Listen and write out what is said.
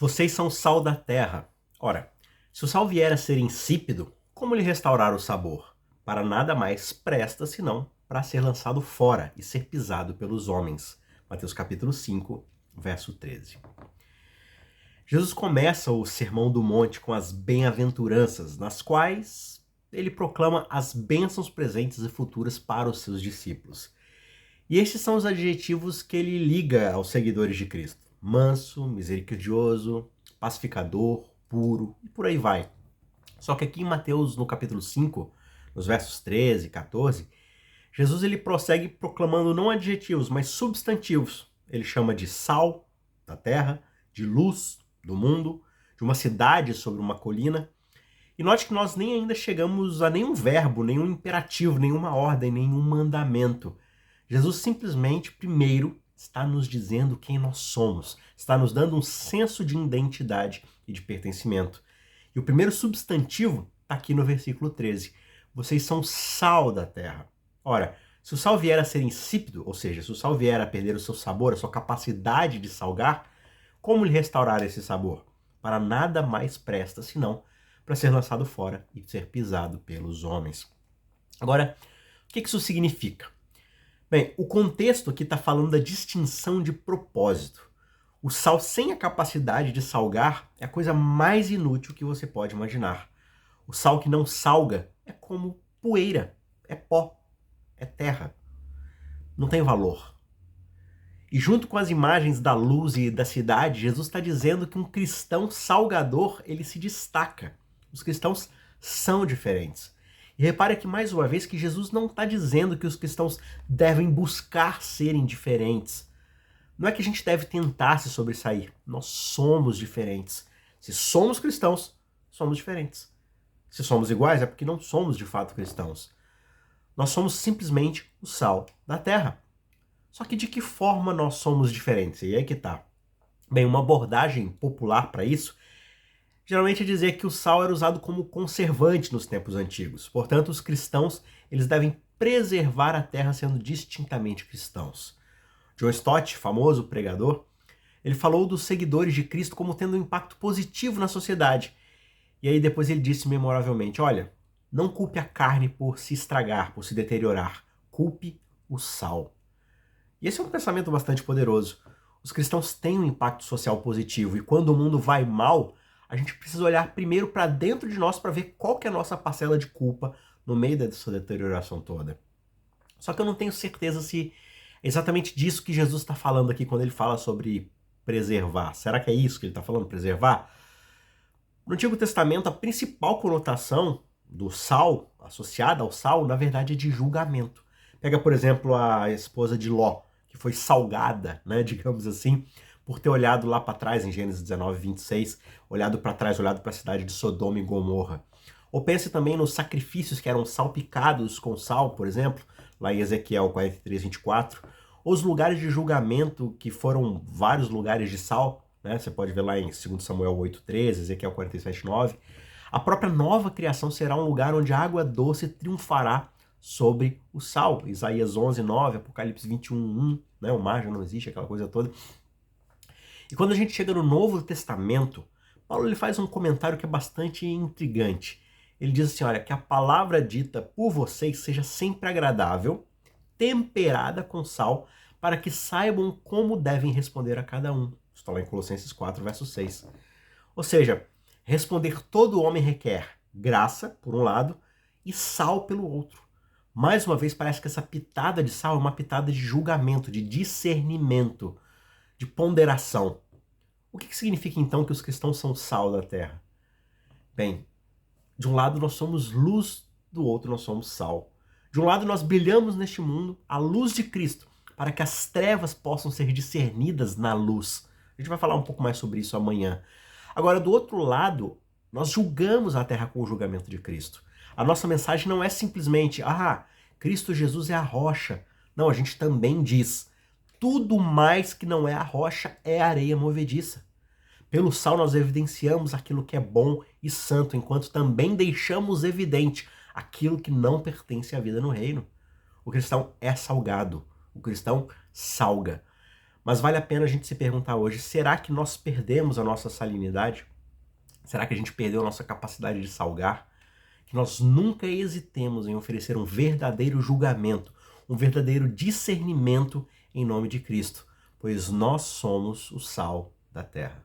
Vocês são sal da terra. Ora, se o sal vier a ser insípido, como lhe restaurar o sabor? Para nada mais presta senão para ser lançado fora e ser pisado pelos homens. Mateus capítulo 5, verso 13. Jesus começa o Sermão do Monte com as bem-aventuranças, nas quais ele proclama as bênçãos presentes e futuras para os seus discípulos. E estes são os adjetivos que ele liga aos seguidores de Cristo: manso, misericordioso, pacificador, puro e por aí vai. Só que aqui em Mateus, no capítulo 5, nos versos 13 e 14, Jesus ele prossegue proclamando não adjetivos, mas substantivos. Ele chama de sal da terra, de luz do mundo, de uma cidade sobre uma colina. E note que nós nem ainda chegamos a nenhum verbo, nenhum imperativo, nenhuma ordem, nenhum mandamento. Jesus simplesmente, primeiro, está nos dizendo quem nós somos, está nos dando um senso de identidade e de pertencimento. E o primeiro substantivo está aqui no versículo 13. Vocês são sal da terra. Ora, se o sal vier a ser insípido, ou seja, se o sal vier a perder o seu sabor, a sua capacidade de salgar, como lhe restaurar esse sabor? Para nada mais presta senão para ser lançado fora e ser pisado pelos homens. Agora, o que isso significa? Bem, o contexto aqui está falando da distinção de propósito. O sal sem a capacidade de salgar é a coisa mais inútil que você pode imaginar. O sal que não salga é como poeira, é pó, é terra. Não tem valor. E junto com as imagens da luz e da cidade, Jesus está dizendo que um cristão salgador, ele se destaca. Os cristãos são diferentes. E repare aqui mais uma vez que Jesus não está dizendo que os cristãos devem buscar serem diferentes. Não é que a gente deve tentar se sobressair. Nós somos diferentes. Se somos cristãos, somos diferentes. Se somos iguais, é porque não somos de fato cristãos. Nós somos simplesmente o sal da terra. Só que de que forma nós somos diferentes? E aí que tá. Bem, uma abordagem popular para isso geralmente é dizer que o sal era usado como conservante nos tempos antigos. Portanto, os cristãos eles devem preservar a terra sendo distintamente cristãos. John Stott, famoso pregador, ele falou dos seguidores de Cristo como tendo um impacto positivo na sociedade. E aí depois ele disse memoravelmente, olha, não culpe a carne por se estragar, por se deteriorar. Culpe o sal. E esse é um pensamento bastante poderoso. Os cristãos têm um impacto social positivo e quando o mundo vai mal, a gente precisa olhar primeiro para dentro de nós para ver qual que é a nossa parcela de culpa no meio dessa deterioração toda. Só que eu não tenho certeza se é exatamente disso que Jesus está falando aqui quando ele fala sobre preservar. Será que é isso que ele está falando, preservar? No Antigo Testamento, a principal conotação do sal, associada ao sal, na verdade é de julgamento. Pega, por exemplo, a esposa de Ló, que foi salgada, né, digamos assim, por ter olhado lá para trás, em Gênesis 19, 26, olhado para trás, olhado para a cidade de Sodoma e Gomorra. Ou pense também nos sacrifícios que eram salpicados com sal, por exemplo, lá em Ezequiel 43, 24, ou os lugares de julgamento, que foram vários lugares de sal, né? Você pode ver lá em 2 Samuel 8, 13, Ezequiel 47, 9. A própria nova criação será um lugar onde a água doce triunfará sobre o sal. Isaías 11, 9, Apocalipse 21, 1, né? O mar já não existe, aquela coisa toda. E quando a gente chega no Novo Testamento, Paulo ele faz um comentário que é bastante intrigante. Ele diz assim, olha, que a palavra dita por vocês seja sempre agradável, temperada com sal, para que saibam como devem responder a cada um. Está lá em Colossenses 4, verso 6. Ou seja, responder todo homem requer graça, por um lado, e sal pelo outro. Mais uma vez, parece que essa pitada de sal é uma pitada de julgamento, de discernimento, de ponderação. O que significa então que os cristãos são sal da terra? Bem, de um lado nós somos luz, do outro nós somos sal. De um lado nós brilhamos neste mundo à luz de Cristo, para que as trevas possam ser discernidas na luz. A gente vai falar um pouco mais sobre isso amanhã. Agora, do outro lado, nós julgamos a terra com o julgamento de Cristo. A nossa mensagem não é simplesmente, Cristo Jesus é a rocha. Não, a gente também diz, tudo mais que não é a rocha é areia movediça. Pelo sal nós evidenciamos aquilo que é bom e santo, enquanto também deixamos evidente aquilo que não pertence à vida no reino. O cristão é salgado, o cristão salga. Mas vale a pena a gente se perguntar hoje, será que nós perdemos a nossa salinidade? Será que a gente perdeu a nossa capacidade de salgar? Que nós nunca hesitemos em oferecer um verdadeiro julgamento, um verdadeiro discernimento em nome de Cristo, pois nós somos o sal da terra.